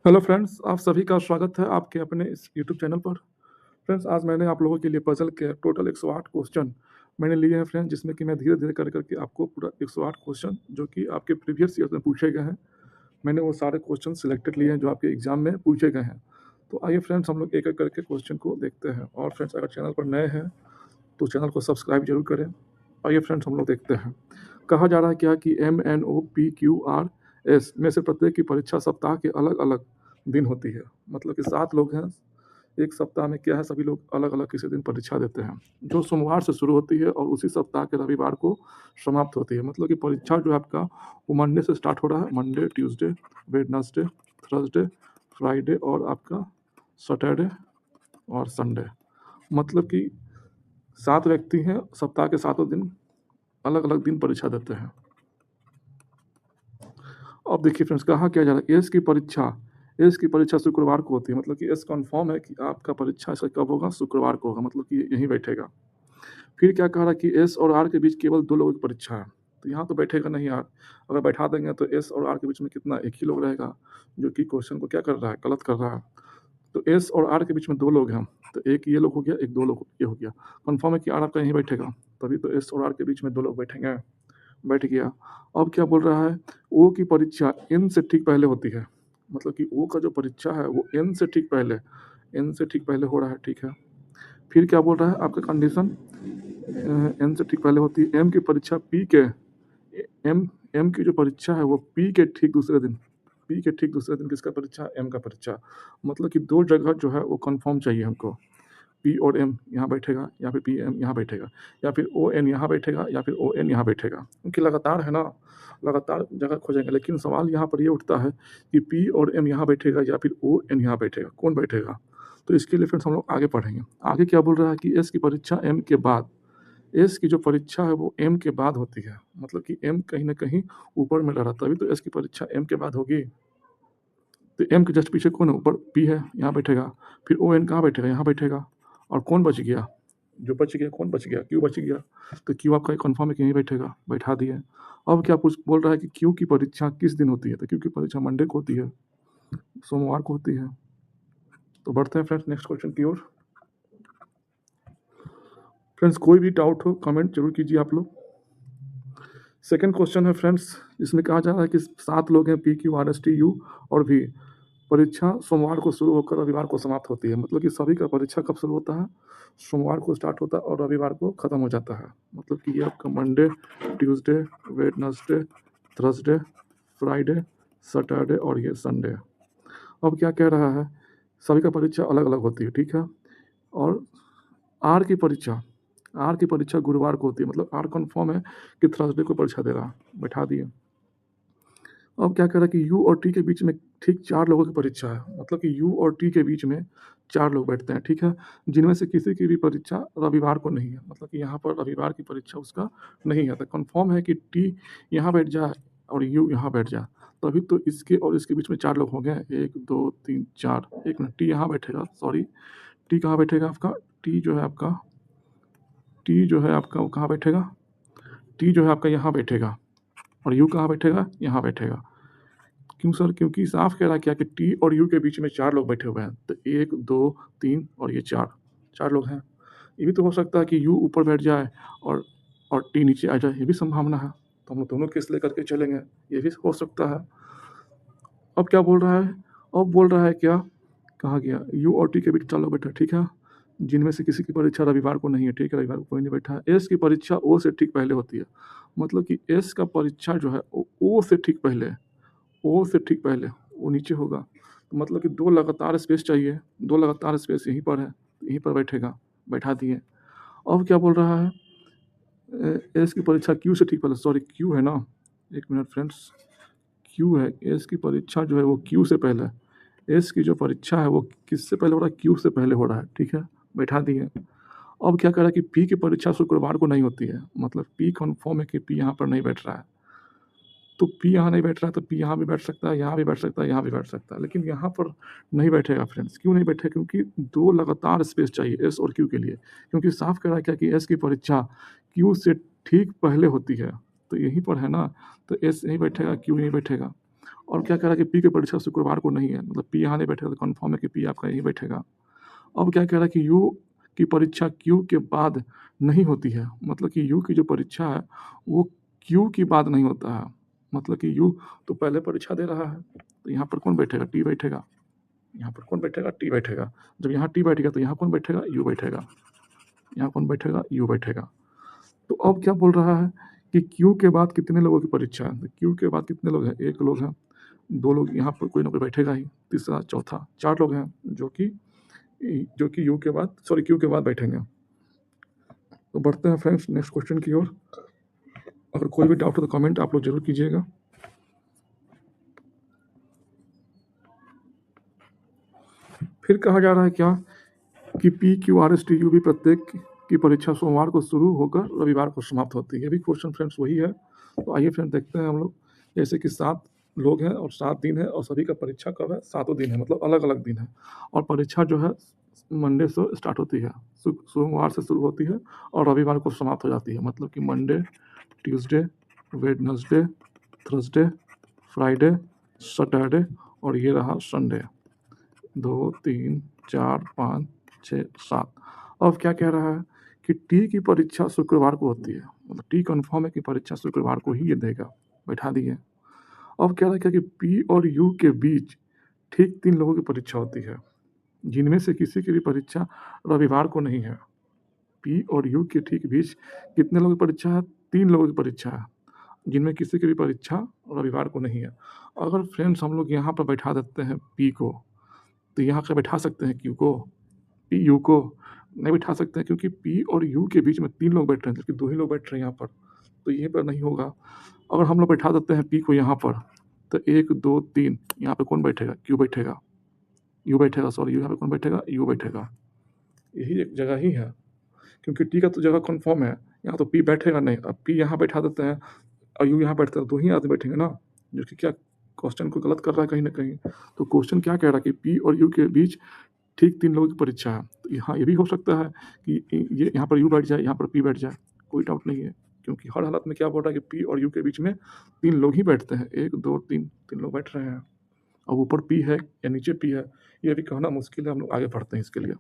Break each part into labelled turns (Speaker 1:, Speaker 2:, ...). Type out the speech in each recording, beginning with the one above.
Speaker 1: Hello friends, आप सभी का स्वागत है आपके अपने इस यूट्यूब चैनल पर। फ्रेंड्स, आज मैंने आप लोगों के लिए पज़ल के टोटल 108 क्वेश्चन मैंने लिए हैं फ्रेंड्स, जिसमें कि मैं धीरे-धीरे कर के आपको पूरा 108 क्वेश्चन जो कि आपके प्रीवियस ईयर में पूछे गए हैं, मैंने वो सारे क्वेश्चन सिलेक्टेड लिए हैं जो आपके एग्ज़ाम में पूछे गए हैं। तो आइए फ्रेंड्स, हम लोग एक-एक करके क्वेश्चन को देखते हैं। और फ्रेंड्स, अगर चैनल पर नए हैं तो चैनल को सब्सक्राइब ज़रूर करें। आइए फ्रेंड्स, हम लोग देखते हैं। कहा जा रहा है क्या कि MNOPQRS में से प्रत्येक की परीक्षा सप्ताह के अलग-अलग दिन होती है। मतलब कि 7 लोग हैं, एक सप्ताह में क्या है, सभी लोग अलग-अलग किसी दिन परीक्षा देते हैं, जो सोमवार से शुरू होती है और उसी सप्ताह के रविवार को समाप्त होती है। मतलब कि परीक्षा जो है आपका वो मंडे से स्टार्ट हो रहा है, Monday, Tuesday, Wednesday, Thursday, Friday और आपका सैटरडे और संडे। मतलब कि 7 व्यक्ति हैं, सप्ताह के सातों दिन अलग-अलग दिन परीक्षा देते हैं। अब देखिए फ्रेंड्स, कहा क्या जा रहा है, एस की परीक्षा शुक्रवार को होती है। मतलब कि एस कन्फर्म है कि आपका परीक्षा इसका कब होगा, शुक्रवार को होगा, मतलब कि यहीं बैठेगा। फिर क्या कह रहा है कि एस और आर के बीच केवल 2 लोगों की परीक्षा है, तो यहाँ तो बैठेगा नहीं यार। अगर बैठा देंगे तो एस और आर के बीच में कितना, एक ही लोग रहेगा, जो कि क्वेश्चन को क्या कर रहा है, गलत कर रहा है। तो एस और आर के बीच में 2 लोग हैं, तो एक ये लोग हो गया, एक 2 लोग ये हो गया। कन्फर्म है कि आर आपका यहीं बैठेगा, तभी तो एस और आर के बीच में 2 लोग बैठेंगे। बैठ गया। अब क्या बोल रहा है, ओ की परीक्षा एन से ठीक पहले होती है। मतलब कि ओ का जो परीक्षा है वो एन से ठीक पहले हो रहा है, ठीक है। फिर क्या बोल रहा है आपका कंडीशन, एन से ठीक पहले होती है। एम की परीक्षा पी के एम एम की जो परीक्षा है वो पी के ठीक दूसरे दिन किसका परीक्षा, एम का परीक्षा। मतलब कि 2 जगह जो है वो कन्फर्म चाहिए हमको। पी और एम यहाँ बैठेगा या फिर पी एम यहाँ बैठेगा, या फिर ओ एन यहाँ बैठेगा या फिर ओ एन यहाँ बैठेगा, क्योंकि लगातार है ना, लगातार जगह खोजेंगे। लेकिन सवाल यहाँ पर ये उठता है कि पी और एम यहाँ बैठेगा या फिर ओ एन यहाँ बैठेगा, कौन बैठेगा। तो इसके लिए फ्रेंड्स हम लोग आगे पढ़ेंगे। आगे क्या बोल रहा है कि एस की परीक्षा एम के बाद, एस की जो परीक्षा है वो एम के बाद होती है। मतलब कि एम कहीं ना कहीं ऊपर में रहा, तभी तो एस की परीक्षा एम के बाद होगी। तो एम के जस्ट पीछे कौन है, ऊपर पी है, यहाँ बैठेगा। फिर ओ एन कहाँ बैठेगा, यहाँ बैठेगा। और कौन बच गया, जो बच गया, कौन बच गया, क्यू बच गया। तो क्यू आपका कन्फर्म है कि यहीं बैठेगा, बैठा दिए। अब क्या पूछ बोल रहा है कि क्यू की परीक्षा किस दिन होती है, तो क्यू की परीक्षा मंडे को होती है, सोमवार को होती है। तो बढ़ते हैं फ्रेंड्स नेक्स्ट क्वेश्चन की ओर। फ्रेंड्स, कोई भी डाउट हो कमेंट जरूर कीजिए आप लोग। सेकंड क्वेश्चन है फ्रेंड्स, जिसमें कहा जा रहा है कि 7 लोग हैं, P Q R S T U और भी। परीक्षा सोमवार को शुरू होकर रविवार को समाप्त होती है। मतलब कि सभी का परीक्षा कब शुरू होता है, सोमवार को स्टार्ट होता है और रविवार को ख़त्म हो जाता है। मतलब कि ये आपका Monday, Tuesday, Wednesday, Thursday, Friday, Saturday और ये संडे। अब क्या कह रहा है, सभी का परीक्षा अलग अलग होती है, ठीक है। और आर की परीक्षा आर की परीक्षा गुरुवार को होती है। मतलब आर कन्फर्म है कि थर्सडे को परीक्षा दे रहा, बैठा दिए। अब क्या कह रहा है कि यू और टी के बीच में ठीक 4 लोगों की परीक्षा है। मतलब कि यू और टी के बीच में 4 लोग बैठते हैं, ठीक है, जिनमें से किसी की भी परीक्षा रविवार को नहीं है। मतलब कि यहाँ पर रविवार की परीक्षा उसका नहीं है, तो कन्फर्म है कि टी यहाँ बैठ जाए और यू यहाँ बैठ जाए, तभी तो इसके और इसके बीच में 4 लोग हो गए। 1 2 3 4, 1 मिनट, टी यहाँ बैठेगा, सॉरी, टी कहाँ बैठेगा आपका, टी जो है आपका टी जो है आपका वो कहाँ बैठेगा, टी जो है आपका यहाँ बैठेगा। और यू कहाँ बैठेगा, यहाँ बैठेगा। क्यों सर, क्योंकि साफ कह रहा है क्या कि टी और यू के बीच में 4 लोग बैठे हुए हैं। तो 1 2 3 और ये 4 लोग हैं। ये भी तो हो सकता है कि यू ऊपर बैठ जाए और टी नीचे आ जाए, ये भी संभावना है। तो हम लोग दोनों केस लेकर के चलेंगे, ये भी हो सकता है। अब क्या बोल रहा है, अब बोल रहा है क्या, कहाँ गया, यू और टी के बीच 4 लोग बैठे, ठीक है, जिनमें से किसी की परीक्षा रविवार को नहीं है, ठीक है, रविवार को कोई नहीं बैठा है। एस की परीक्षा ओ से ठीक पहले होती है। मतलब कि एस का परीक्षा जो है ओ से ठीक पहले, ओ से ठीक पहले वो नीचे होगा। तो मतलब कि 2 लगातार स्पेस चाहिए, 2 लगातार स्पेस यहीं पर है, तो यहीं पर बैठेगा, बैठा दिए। अब क्या बोल रहा है, एस की परीक्षा क्यू से ठीक पहले, सॉरी क्यू है ना, 1 मिनट फ्रेंड्स, क्यू है, एस की परीक्षा जो है वो क्यू से पहले, एस की जो परीक्षा है वो किससे पहले हो रहा है, क्यू से पहले हो रहा है, ठीक है, बैठा दिए। अब क्या कह रहा है कि पी की परीक्षा शुक्रवार को नहीं होती है। मतलब पी कन्फर्म है कि पी यहाँ पर नहीं बैठ रहा है। तो पी यहाँ नहीं बैठ रहा है, तो पी यहाँ भी बैठ सकता है, यहाँ भी बैठ सकता है, यहाँ भी बैठ सकता है, लेकिन यहाँ पर नहीं बैठेगा फ्रेंड्स। क्यों नहीं बैठेगा, क्योंकि 2 लगातार स्पेस चाहिए एस और क्यू के लिए। क्योंकि साफ कह रहा है क्या कि एस की परीक्षा क्यू से ठीक पहले होती है, तो यहीं पर है ना, तो एस यहीं बैठेगा, क्यू नहीं बैठेगा। और क्या कह रहा है कि पी की परीक्षा शुक्रवार को नहीं है, मतलब पी यहाँ नहीं बैठेगा, तो कन्फर्म है कि पी आपका यहीं बैठेगा। अब क्या कह रहा है कि यू की परीक्षा क्यू के बाद नहीं होती है, मतलब कि यू की जो परीक्षा है वो क्यू की बाद नहीं होता है, मतलब कि यू तो पहले परीक्षा दे रहा है, तो यहाँ पर कौन बैठेगा, टी बैठेगा। यहाँ पर कौन बैठेगा, टी बैठेगा। जब यहाँ टी बैठेगा तो यहाँ कौन बैठेगा, यू बैठेगा। यहाँ कौन बैठेगा, यू बैठेगा। तो अब क्या बोल रहा है कि क्यू के बाद कितने लोगों की परीक्षा है, तो क्यू के बाद कितने लोग हैं, एक लोग हैं, दो लोग यहाँ पर कोई ना कोई बैठेगा ही, तीसरा चौथा, चार लोग हैं जो कि यू के बाद क्यू के बाद बैठेंगे। तो बढ़ते हैं फ्रेंड्स नेक्स्ट क्वेश्चन की ओर। अगर कोई भी डाउट हो तो कमेंट आप लोग जरूर कीजिएगा। फिर कहा जा रहा है क्या कि P Q R S T U भी प्रत्येक की परीक्षा सोमवार को शुरू होकर रविवार को समाप्त होती है। ये भी क्वेश्चन फ्रेंड्स वही है। तो आइए फ्रेंड्स देखते हैं हम लोग। जैसे कि 7 लोग हैं और 7 दिन है और सभी का परीक्षा कब है, सातों दिन है, मतलब अलग अलग दिन है। और परीक्षा जो है मंडे से स्टार्ट होती है, सोमवार से शुरू होती है और रविवार को समाप्त हो जाती है। मतलब कि Monday, Tuesday, Wednesday, Thursday, Friday, Saturday और ये रहा संडे। 2, 3, 4, 5, 6, 7। अब क्या कह रहा है कि टी की परीक्षा शुक्रवार को होती है, मतलब टी कन्फर्म है कि परीक्षा शुक्रवार को ही ये देगा, बैठा दिए। अब कह रहा है क्या कि पी और यू के बीच ठीक 3 लोगों की परीक्षा होती है, जिनमें से किसी की भी परीक्षा रविवार को नहीं है। पी और यू के ठीक बीच कितने लोगों की परीक्षा है, 3 लोगों की परीक्षा है, जिनमें किसी की भी परीक्षा रविवार को नहीं है। अगर फ्रेंड्स हम लोग यहाँ पर बैठा देते हैं पी को, तो यहाँ पे बैठा सकते हैं क्यू को, पी यू को नहीं बैठा सकते हैं, क्योंकि पी और यू के बीच में 3 लोग बैठ रहे हैं, जबकि 2 ही लोग बैठ रहे हैं यहाँ पर, तो यहीं पर नहीं होगा। अगर हम लोग बैठा देते हैं पी को यहाँ पर, तो 1, 2, 3 यहाँ पे कौन बैठेगा, क्यू बैठेगा, यू बैठेगा, सॉरी यहाँ पे कौन बैठेगा, यू बैठेगा। यही एक जगह ही है, क्योंकि टी का तो जगह कन्फर्म है, यहाँ तो पी बैठेगा नहीं। अब पी यहाँ बैठा देते हैं और यू यहाँ बैठता है, 2 ही आदमी बैठेंगे ना, जो कि क्या क्वेश्चन को गलत कर रहा है कहीं ना कहीं। तो क्वेश्चन क्या कह रहा है कि पी और यू के बीच ठीक 3 लोगों की परीक्षा है। तो यहाँ ये भी हो सकता है कि ये यहाँ पर यू बैठ जाए, यहाँ पर पी बैठ जाए, कोई डाउट नहीं है, क्योंकि हर हालत में क्या बोल रहा है कि पी और यू के बीच में 3 लोग ही बैठते हैं। 1, 2, 3 लोग बैठ रहे हैं। अब ऊपर पी है या नीचे पी है, ये भी कहना मुश्किल है, हम लोग आगे बढ़ते हैं इसके लिए।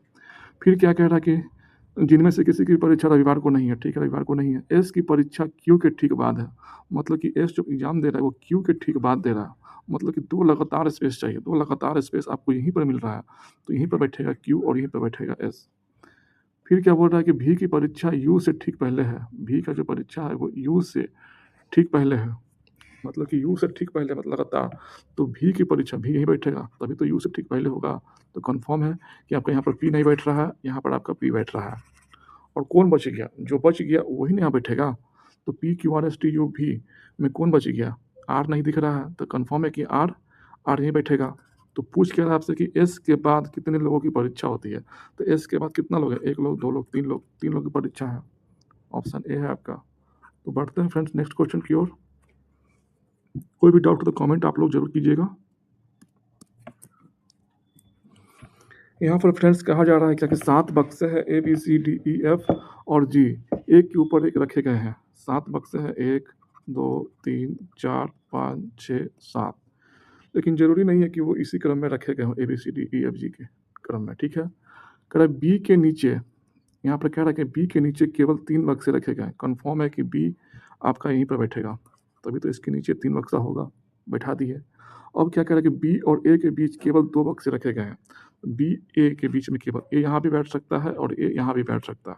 Speaker 1: फिर क्या कह रहा है कि जिनमें से किसी की परीक्षा रविवार को नहीं है, ठीक है, रविवार को नहीं है। एस की परीक्षा क्यू के ठीक बाद है, मतलब कि एस जो एग्जाम दे रहा है वो क्यू के ठीक बाद दे रहा है, मतलब कि 2 लगातार स्पेस चाहिए, 2 लगातार स्पेस आपको यहीं पर मिल रहा है, तो यहीं पर बैठेगा क्यू और यहीं पर बैठेगा एस। फिर क्या बोल रहा है कि भी की परीक्षा यू से ठीक पहले है, भी का जो परीक्षा है वो यू से ठीक पहले है, मतलब कि यू से ठीक पहले, मतलब लगातार, तो भी की परीक्षा भी यहीं बैठेगा, तभी तो यू से ठीक पहले होगा। तो कन्फर्म है कि आपका यहाँ पर पी नहीं बैठ रहा है, यहाँ पर आपका पी बैठ रहा है। और कौन बच गया, जो बच गया वही ना यहाँ बैठेगा। तो P Q R S T U भी में कौन बच गया, आर नहीं दिख रहा है, तो कन्फर्म है कि आर यहीं बैठेगा। तो पूछ कह रहा है आपसे कि एस के बाद कितने लोगों की परीक्षा होती है, तो एस के बाद कितना लोग है, 1 लोग, 2 लोग, 3 लोग, 3 लोग की परीक्षा है। ऑप्शन ए है आपका। तो बढ़ते हैं फ्रेंड्स नेक्स्ट क्वेश्चन की ओर। कोई भी डाउट हो तो कमेंट आप लोग जरूर कीजिएगा। यहाँ पर फ्रेंड्स कहा जा रहा है क्या कि 7 बक्से हैं A B C D E F और जी, एक के ऊपर एक रखे गए हैं। 7 बक्से हैं, 1, 2, 3, 4, 5, 6, 7, लेकिन जरूरी नहीं है कि वो इसी क्रम में रखे गए हों, A B C D E F G के क्रम में, ठीक है। कह रहा है बी के नीचे, यहाँ पर कह रहा है कि बी के नीचे केवल 3 बक्से रखे गए हैं। कन्फर्म है कि बी आपका यहीं पर बैठेगा, तभी तो इसके नीचे 3 बक्सा होगा, बैठा दिए। अब क्या कह रहा है कि बी और ए के बीच केवल 2 बक्से रखे गए हैं। बी ए के बीच में केवल ए यहाँ भी बैठ सकता है और ए यहाँ भी बैठ सकता है।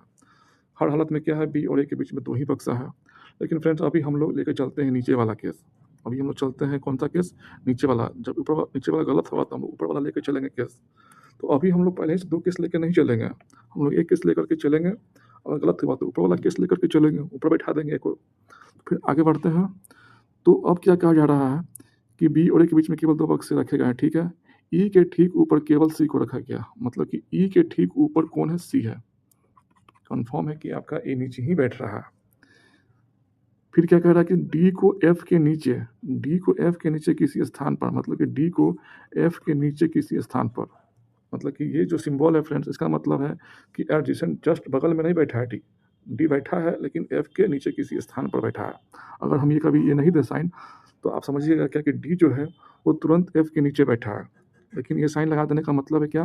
Speaker 1: हर हालत में क्या है, बी और ए के बीच में 2 ही बक्सा है। लेकिन फ्रेंड्स अभी हम लोग लेकर चलते हैं नीचे वाला केस। अभी हम लोग चलते हैं कौन सा केस, नीचे वाला। जब नीचे वाला गलत हुआ तो हम लोग ऊपर वाला लेकर चलेंगे केस। तो अभी हम लोग पहले से 2 केस लेकर नहीं चलेंगे, हम लोग 1 केस लेकर के चलेंगे। अगर गलत हुआ तो ऊपर वाला केस लेकर के चलेंगे, ऊपर बैठा देंगे एक को। फिर आगे बढ़ते हैं। तो अब क्या कहा जा रहा है कि बी और ए के बीच में केवल 2 बक्से रखे गए हैं, ठीक है। ई के ठीक ऊपर केवल सी को रखा गया, मतलब कि ई के ठीक ऊपर कौन है, सी है। कन्फर्म है कि आपका ए नीचे ही बैठ रहा है। फिर क्या कह रहा है कि डी को एफ के नीचे, डी को एफ के नीचे किसी स्थान पर, मतलब कि डी को एफ के नीचे किसी स्थान पर, मतलब कि ये जो सिंबल है फ्रेंड्स, इसका मतलब है कि एडजेसेंट जस्ट बगल में नहीं बैठा है डी, डी बैठा है लेकिन एफ के नीचे किसी स्थान पर बैठा है। अगर हम ये कभी ये नहीं दे साइन, तो आप समझिएगा क्या कि डी जो है वो तुरंत एफ के नीचे बैठा है। लेकिन ये साइन लगा देने का मतलब है क्या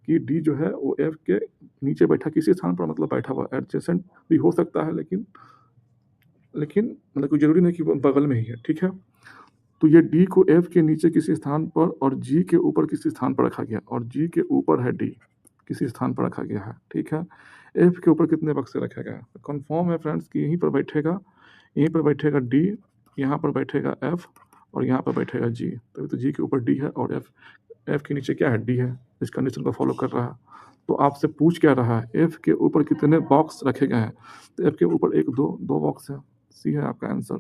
Speaker 1: कि डी जो है वो एफ के नीचे बैठा किसी स्थान पर मतलब बैठा हुआ एडजेसेंट भी हो सकता है, लेकिन मतलब कोई ज़रूरी नहीं कि वो बगल में ही है, ठीक है। तो ये डी को एफ के नीचे किसी स्थान पर और जी के ऊपर किसी स्थान पर रखा गया, और जी के ऊपर है डी किसी स्थान पर रखा गया है, ठीक है। एफ के ऊपर कितने बक्से रखा गया है? तो कन्फर्म है फ्रेंड्स कि यहीं पर बैठेगा डी, यहाँ पर बैठेगा एफ और यहाँ पर बैठेगा जी। तभी तो जी के ऊपर डी है और एफ के नीचे क्या है? डी है। इस कंडीशन को फॉलो कर रहा है। तो आपसे पूछ क्या रहा है? एफ के ऊपर कितने बॉक्स रखे गए हैं? तो एफ के ऊपर एक दो बॉक्स है। सी है आपका आंसर।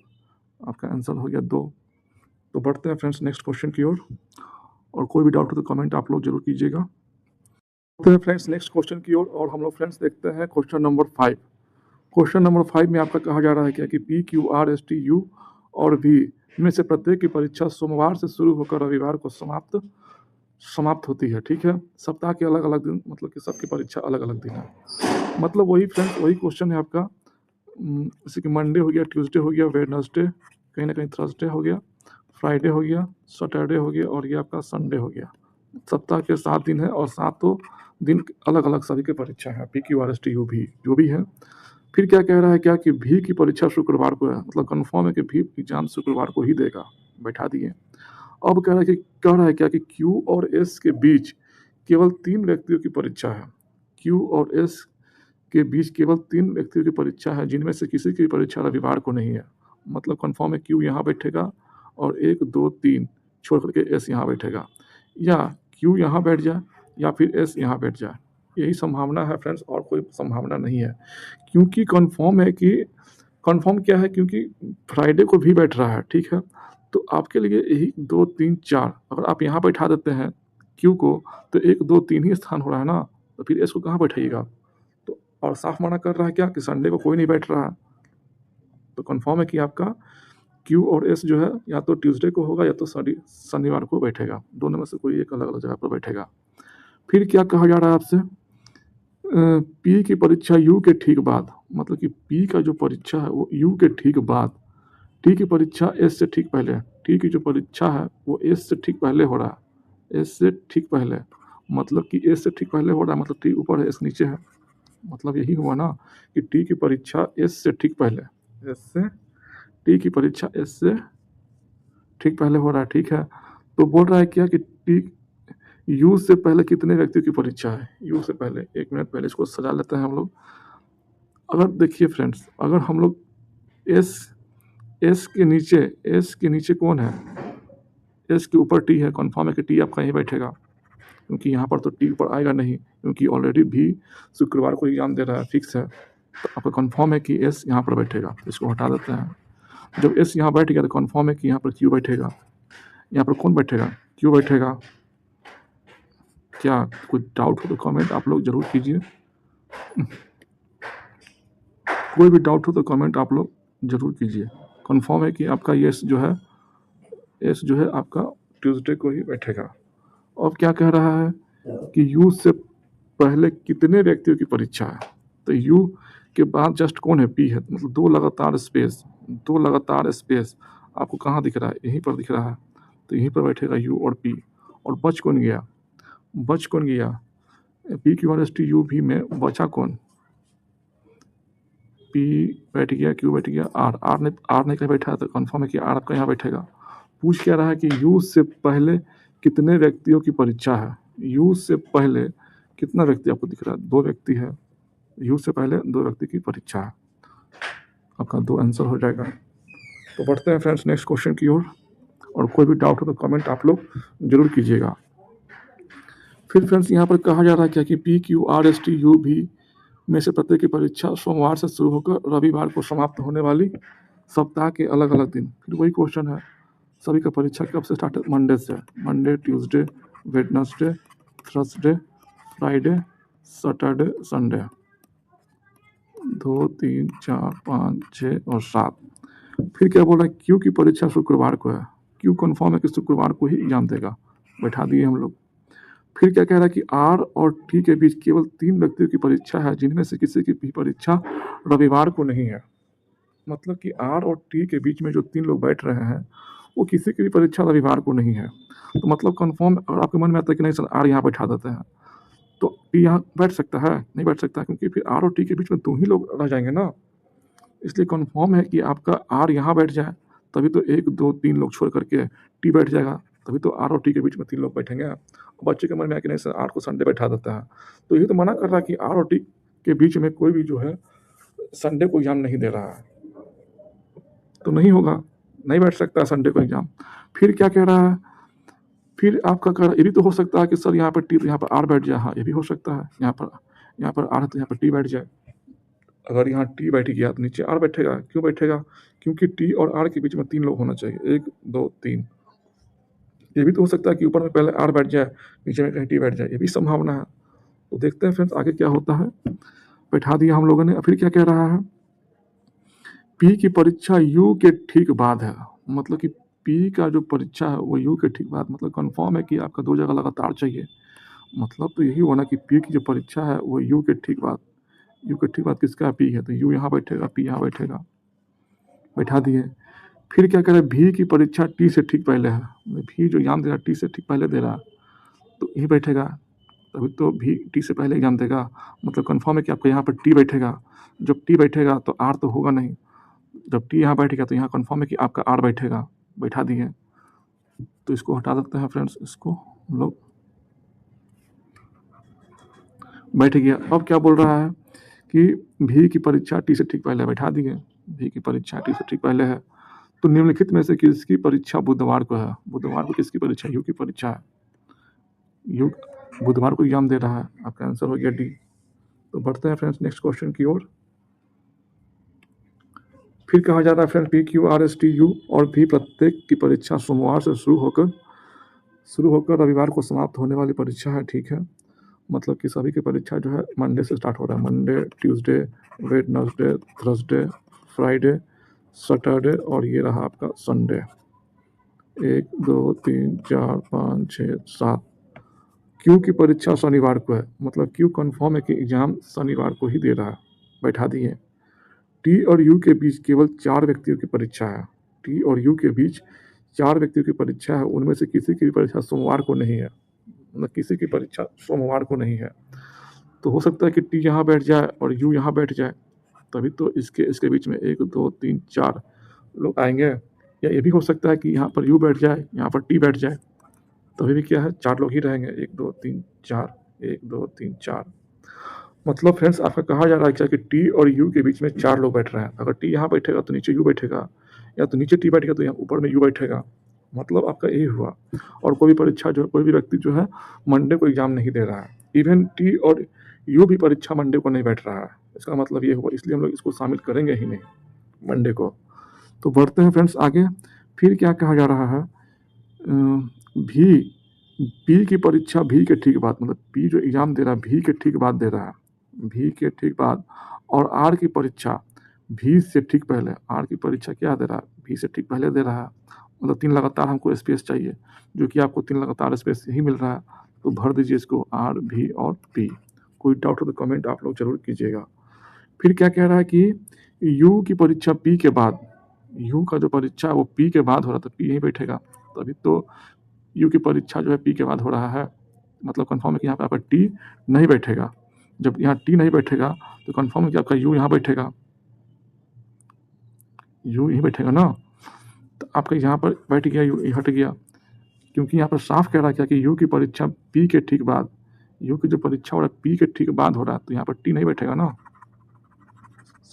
Speaker 1: आपका आंसर हो गया 2। तो बढ़ते हैं फ्रेंड्स नेक्स्ट क्वेश्चन की ओर, और कोई भी डाउट हो तो कमेंट आप लोग जरूर कीजिएगा। बढ़ते हैं फ्रेंड्स नेक्स्ट क्वेश्चन की ओर, और हम लोग फ्रेंड्स देखते हैं क्वेश्चन नंबर 5। क्वेश्चन नंबर 5 में आपका कहा जा रहा है क्या कि P Q R S T U और वी में से प्रत्येक की परीक्षा सोमवार से शुरू होकर रविवार को समाप्त होती है, ठीक है। सप्ताह के अलग अलग दिन, मतलब कि सबकी परीक्षा अलग अलग दिन है। मतलब वही फ्रेंड्स वही क्वेश्चन है आपका, जैसे कि मंडे हो गया, ट्यूसडे हो गया, वेडनेसडे, कहीं ना कहीं थर्सडे हो गया, फ्राइडे हो गया, सैटरडे हो गया, और ये आपका संडे हो गया। सप्ताह के 7 दिन है और सातों दिन अलग अलग सभी की परीक्षा है, P Q R S T U भी जो भी है। फिर क्या कह रहा है क्या कि भी की परीक्षा शुक्रवार को है, मतलब कन्फर्म है कि भी एग्जाम शुक्रवार को ही देगा, बैठा दिए। अब कह रहा है क्या कि क्यू और एस के बीच केवल 3 व्यक्तियों की परीक्षा है। क्यू और एस के बीच केवल 3 व्यक्तियों की परीक्षा है, जिनमें से किसी की परीक्षा रविवार को नहीं है। मतलब कन्फर्म है क्यू यहाँ बैठेगा और 1 2 3 छोड़ करके एस यहाँ बैठेगा, या क्यू यहाँ बैठ जाए या फिर एस यहाँ बैठ जाए। यही संभावना है फ्रेंड्स, और कोई संभावना नहीं है। क्योंकि कन्फर्म क्या है, क्योंकि फ्राइडे को भी बैठ रहा है, ठीक है। तो आपके लिए यही 2 3 4 अगर आप यहाँ बैठा देते हैं क्यू को, तो 1 2 3 ही स्थान हो रहा है ना, तो फिर एस को कहाँ बैठाइएगा? तो और साफ मना कर रहा है क्या कि संडे को कोई नहीं बैठ रहा है। तो कन्फर्म है कि आपका क्यू और एस जो है या तो ट्यूसडे को होगा या तो शनिवार को बैठेगा, दोनों में से कोई एक अलग अलग जगह पर बैठेगा। फिर क्या कहा जा रहा है आपसे? पी की परीक्षा यू के ठीक बाद, मतलब कि पी का जो परीक्षा है वो यू के ठीक बाद, टी की परीक्षा एस से ठीक पहले, टी की जो परीक्षा है वो एस से ठीक पहले हो रहा है, एस से ठीक पहले, मतलब कि एस से ठीक पहले हो रहा है, मतलब टी ऊपर है एस नीचे है। मतलब यही हुआ ना कि टी की परीक्षा एस से ठीक पहले, एस से टी की परीक्षा एस से ठीक पहले हो रहा है, ठीक है। तो बोल रहा है क्या कि टी यू से पहले कितने व्यक्तियों की परीक्षा है? यू से पहले, 1 मिनट पहले इसको सजा लेते हैं हम लोग। अगर देखिए फ्रेंड्स, अगर हम लोग एस एस के नीचे कौन है? एस के ऊपर टी है। कन्फर्म है कि टी आपका यहीं बैठेगा, क्योंकि यहाँ पर तो टी ऊपर आएगा नहीं, क्योंकि ऑलरेडी भी शुक्रवार को एग्जाम दे रहा है, फिक्स है। तो आपका कन्फर्म है कि एस यहाँ पर बैठेगा, इसको हटा देते हैं। जब एस यहाँ बैठ गया तो कन्फर्म है कि यहाँ पर क्यू बैठेगा। यहाँ पर कौन बैठेगा? क्यू बैठेगा। क्या कोई डाउट हो तो कमेंट आप लोग जरूर कीजिए। कोई भी डाउट हो तो कमेंट आप लोग जरूर कीजिए। कन्फर्म है कि आपका एस जो है आपका ट्यूसडे को ही बैठेगा। अब क्या कह रहा है कि यू से पहले कितने व्यक्तियों की परीक्षा है? तो यू के बाद जस्ट कौन है? पी है। मतलब दो लगातार स्पेस आपको कहाँ दिख रहा है? यहीं पर दिख रहा है। तो यहीं पर बैठेगा यू और पी। और बच कौन गया? P Q R S T U भी में बचा कौन? पी बैठ गया, क्यू बैठ गया, आर नहीं कहीं बैठा है, तो कन्फर्म है कि आर आपका यहाँ बैठेगा। पूछ क्या रहा है कि यू से पहले कितने व्यक्तियों की परीक्षा है? यू से पहले कितना व्यक्ति आपको दिख रहा है? 2 व्यक्ति है। यू से पहले 2 व्यक्ति की परीक्षा है। आपका 2 आंसर हो जाएगा। तो बढ़ते हैं फ्रेंड्स नेक्स्ट क्वेश्चन की ओर, और कोई भी डाउट हो तो कमेंट आप लोग जरूर कीजिएगा। फिर फ्रेंड्स यहाँ पर कहा जा रहा है क्या कि P Q R S T U भी में से प्रत्येक की परीक्षा सोमवार से शुरू होकर रविवार को समाप्त होने वाली सप्ताह के अलग अलग दिन। फिर वही क्वेश्चन है, सभी का परीक्षा कब से स्टार्ट है? मंडे से। Monday, Tuesday, Wednesday, Thursday, Friday, Saturday, Sunday. 2 3 4 5 6 और 7। फिर क्या बोल रहा है? क्यू की परीक्षा शुक्रवार को है। क्यू कन्फर्म है कि शुक्रवार को ही एग्जाम देगा, बैठा दिए हम लोग। फिर क्या कह रहा है कि आर और टी के बीच केवल 3 व्यक्तियों की परीक्षा है, जिनमें से किसी की भी परीक्षा रविवार को नहीं है। मतलब कि आर और टी के बीच में जो 3 लोग बैठ रहे हैं वो किसी की भी परीक्षा रविवार को नहीं है। तो मतलब कन्फर्म अगर आपके मन में आता है कि नहीं सर आर यहाँ बैठा देते हैं, तो टी यहाँ बैठ सकता है? नहीं बैठ सकता, क्योंकि फिर आर और टी के बीच में 2 ही लोग रह जाएँगे ना। इसलिए कन्फर्म है कि आपका आर यहाँ बैठ जाए, तभी तो 1, 2, 3 लोग छोड़ कर के टी बैठ जाएगा, तभी तो आर और टी के बीच में 3 लोग बैठेंगे। बच्चे के मन में आया कि नहीं सर आर को संडे बैठा देता है, तो ये तो मना कर रहा है कि आर और टी के बीच में कोई भी जो है संडे को एग्ज़ाम नहीं दे रहा है। तो नहीं होगा, नहीं बैठ सकता संडे को एग्ज़ाम। फिर क्या कह रहा है? फिर आपका ये भी तो हो सकता है कि सर यहाँ पर टी तो यहाँ पर आर बैठ जाए। हाँ, ये भी हो सकता है। यहाँ पर आर है तो यहाँ पर टी बैठ जाए। अगर यहाँ टी बैठ गया तो नीचे आर बैठेगा। क्यों बैठेगा? क्योंकि टी और आर के बीच में 3 लोग होना चाहिए। 1, 2, 3। ये भी तो हो सकता है कि ऊपर में पहले आर बैठ जाए, नीचे में कहीं टी बैठ जाए। ये भी संभावना है। तो देखते हैं फ्रेंड्स आगे क्या होता है। बैठा दिया हम लोगों ने। फिर क्या कह रहा है? पी की परीक्षा यू के ठीक बाद है। मतलब कि पी का जो परीक्षा है वो यू के ठीक बाद, मतलब कन्फर्म है कि आपका 2 जगह लगातार चाहिए। मतलब तो यही हुआ ना कि पी की जो परीक्षा है वो यू के ठीक बाद। यू के ठीक बाद किसका है? पी है, तो यू यहाँ बैठेगा, पी यहाँ बैठेगा। बैठा दिए। फिर क्या करें? भी की परीक्षा टी से ठीक पहले है। भी जो एग्जाम दे रहा है टी से ठीक पहले दे रहा है, तो यही बैठेगा। तभी तो भी टी से पहले एग्जाम देगा। मतलब कन्फर्म है कि आपका यहाँ पर टी बैठेगा। जब टी बैठेगा तो आर तो होगा नहीं। जब टी यहाँ बैठेगा तो यहाँ कन्फर्म है कि आपका आर बैठेगा। बैठा दिए। तो इसको हटा देते हैं फ्रेंड्स। इसको हम लोग बैठ गया। अब क्या बोल रहा है कि भी की परीक्षा टी से ठीक पहले। बैठा दिए। भी की परीक्षा टी से ठीक पहले है, तो निम्नलिखित में से किसकी परीक्षा बुधवार को है? बुधवार को किसकी परीक्षा? यू की परीक्षा है। यू बुधवार को एग्जाम दे रहा है। आपका आंसर हो गया डी। तो बढ़ते हैं फ्रेंड्स नेक्स्ट क्वेश्चन की ओर। फिर कहा जा रहा है friend P Q R S T U और भी प्रत्येक की परीक्षा सोमवार से शुरू होकर रविवार को समाप्त होने वाली परीक्षा है। ठीक है, मतलब कि सभी की परीक्षा जो है मंडे से स्टार्ट हो रहा है। Monday, Tuesday, Wednesday, Thursday, Friday, Saturday और ये रहा आपका संडे। 1, 2, 3, 4, 5, 6, 7। क्यू की परीक्षा शनिवार को है। मतलब क्यू कन्फर्म है कि एग्जाम शनिवार को ही दे रहा है। बैठा दिए। टी और यू के बीच केवल 4 व्यक्तियों की परीक्षा है। टी और यू के बीच 4 व्यक्तियों की परीक्षा है। उनमें से किसी की भी परीक्षा सोमवार को नहीं है। मतलब किसी की परीक्षा सोमवार को नहीं है। तो हो सकता है कि टी यहाँ बैठ जाए और यू यहाँ बैठ जाए, तभी तो इसके बीच में 1, 2, 3, 4 लोग आएंगे। या ये भी हो सकता है कि यहाँ पर यू बैठ जाए, यहाँ पर टी बैठ जाए, तभी भी क्या है 4 लोग ही रहेंगे। 1, 2, 3, 4, 1, 2, 3, 4। मतलब फ्रेंड्स आपका कहा जा रहा है क्या कि टी और यू के बीच में 4 लोग बैठ रहे हैं। अगर टी यहाँ बैठेगा तो नीचे यू बैठेगा, या तो नीचे टी बैठेगा तो यहाँ ऊपर में यू बैठेगा। मतलब आपका यही हुआ। और कोई भी परीक्षा जो है, कोई भी व्यक्ति जो है मंडे को एग्जाम नहीं दे रहा है। इवन टी और यू भी परीक्षा मंडे को नहीं बैठ रहा है। इसका मतलब ये हुआ, इसलिए हम लोग इसको शामिल करेंगे ही नहीं मंडे को। तो बढ़ते हैं फ्रेंड्स आगे। फिर क्या कहा जा रहा है? भी पी की परीक्षा भी के ठीक बाद, मतलब पी जो एग्जाम दे रहा है भी के ठीक बाद दे रहा है। भी के ठीक बाद। और आर की परीक्षा भी से ठीक पहले। आर की परीक्षा क्या दे रहा है? भी से ठीक पहले दे रहा है। मतलब 3 लगातार हमको स्पेस चाहिए, जो कि आपको 3 लगातार स्पेस ही मिल रहा है। तो भर दीजिए इसको आर, भी और पी। कोई डाउट हो तो कमेंट आप लोग जरूर कीजिएगा। फिर क्या कह रहा है कि यू की परीक्षा पी के बाद। यू का जो परीक्षा है वो पी के बाद हो रहा था, पी यहीं बैठेगा। तभी तो यू की परीक्षा जो है पी के बाद हो रहा है। मतलब कन्फर्म है कि यहाँ पर टी नहीं बैठेगा। जब यहाँ टी नहीं बैठेगा तो कन्फर्म है कि आपका यू यहाँ बैठेगा। यू यहीं बैठेगा ना, तो आपका यहाँ पर बैठ गया, यू हट गया। क्योंकि यहाँ पर साफ कह रहा है क्या कि यू की परीक्षा पी के ठीक बाद। यू की जो परीक्षा हो रहा है पी के ठीक बाद हो रहा है, तो यहाँ पर टी नहीं बैठेगा ना।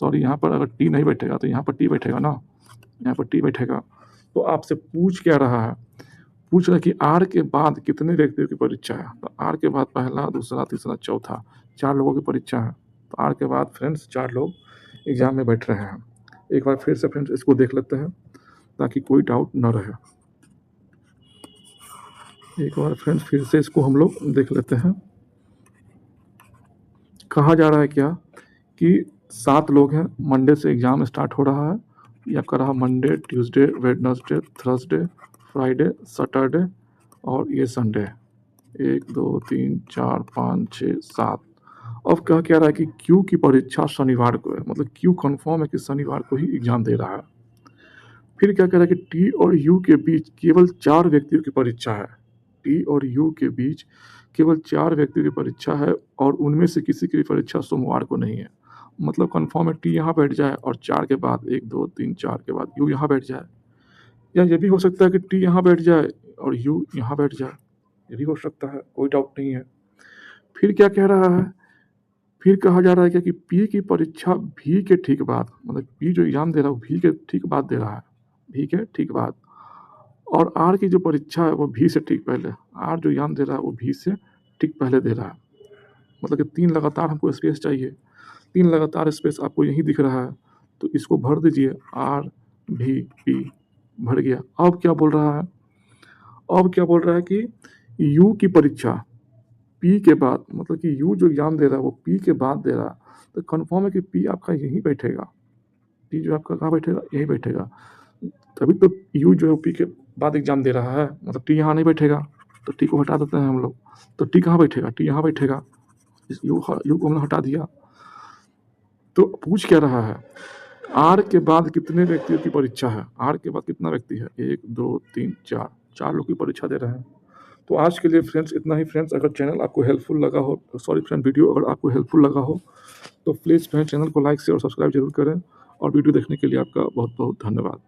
Speaker 1: सॉरी, यहाँ पर अगर टी नहीं बैठेगा तो यहाँ पर टी बैठेगा ना। यहाँ पर टी बैठेगा। तो आपसे पूछ क्या रहा है? पूछ रहा है कि आर के बाद कितने व्यक्तियों की परीक्षा है? तो आर के बाद पहला, दूसरा, तीसरा, चौथा, 4 लोगों की परीक्षा है। तो आर के बाद फ्रेंड्स 4 लोग एग्जाम में बैठ रहे हैं। एक बार फिर से फ्रेंड्स इसको देख लेते हैं ताकि कोई डाउट न रहे। एक बार फ्रेंड्स फिर से इसको हम लोग देख लेते हैं। कहा जा रहा है क्या कि 7 लोग हैं। मंडे से एग्जाम स्टार्ट हो रहा है। ये आपका रहा Monday, Tuesday, Wednesday, Thursday, Friday, Saturday और ये संडे। 1, 2, 3, 4, 5, 6, 7। अब क्या कह रहा है कि क्यू की परीक्षा शनिवार को है। मतलब क्यू कन्फर्म है कि शनिवार को ही एग्जाम दे रहा है। फिर क्या कह रहा है कि टी और यू के बीच केवल 4 व्यक्तियों की परीक्षा है। टी और यू के बीच केवल 4 व्यक्तियों की परीक्षा है और उनमें से किसी की भी परीक्षा सोमवार को नहीं है। मतलब कन्फर्म है टी यहाँ बैठ जाए और 4 के बाद 1, 2, 3, 4 के बाद यू यहाँ बैठ जाए। या ये भी हो सकता है कि टी यहाँ बैठ जाए और यू यहाँ बैठ जाए, ये भी हो सकता है, कोई डाउट नहीं है। फिर क्या कह रहा है, फिर कहा जा रहा है कि पी की परीक्षा भी के ठीक बाद, मतलब पी जो एग्जाम दे रहा है वो भी के ठीक बाद दे रहा है, भी के ठीक बाद। और आर की जो परीक्षा है वो भी से ठीक पहले, आर जो एग्जाम दे रहा है वो भी से ठीक पहले दे रहा है। मतलब कि 3 लगातार हमको स्पेस चाहिए, 3 लगातार स्पेस आपको यहीं दिख रहा है, तो इसको भर दीजिए, आर भी पी भर गया। अब क्या बोल रहा है, अब क्या बोल रहा है कि यू की परीक्षा पी के बाद, मतलब कि यू जो एग्जाम दे रहा है वो पी के बाद दे रहा है, तो कन्फर्म है कि पी आपका यहीं बैठेगा, पी जो आपका कहाँ बैठेगा, यहीं बैठेगा। तभी तो यू जो है पी के बाद एग्जाम दे रहा है, मतलब टी यहाँ नहीं बैठेगा, तो टी को हटा देते हैं हम लोग। तो टी कहाँ बैठेगा, टी यहाँ बैठेगा, इस यू को हमने हटा दिया। तो पूछ क्या रहा है, आर के बाद कितने व्यक्तियों की परीक्षा है, आर के बाद कितना व्यक्ति है, 1, 2, 3, 4, 4 लोग की परीक्षा दे रहे हैं। तो आज के लिए फ्रेंड्स इतना ही। फ्रेंड्स अगर चैनल आपको हेल्पफुल लगा हो, सॉरी फ्रेंड, वीडियो अगर आपको हेल्पफुल लगा हो तो प्लीज़ फ्रेंड चैनल को लाइक शेयर और सब्सक्राइब जरूर करें, और वीडियो देखने के लिए आपका बहुत बहुत धन्यवाद।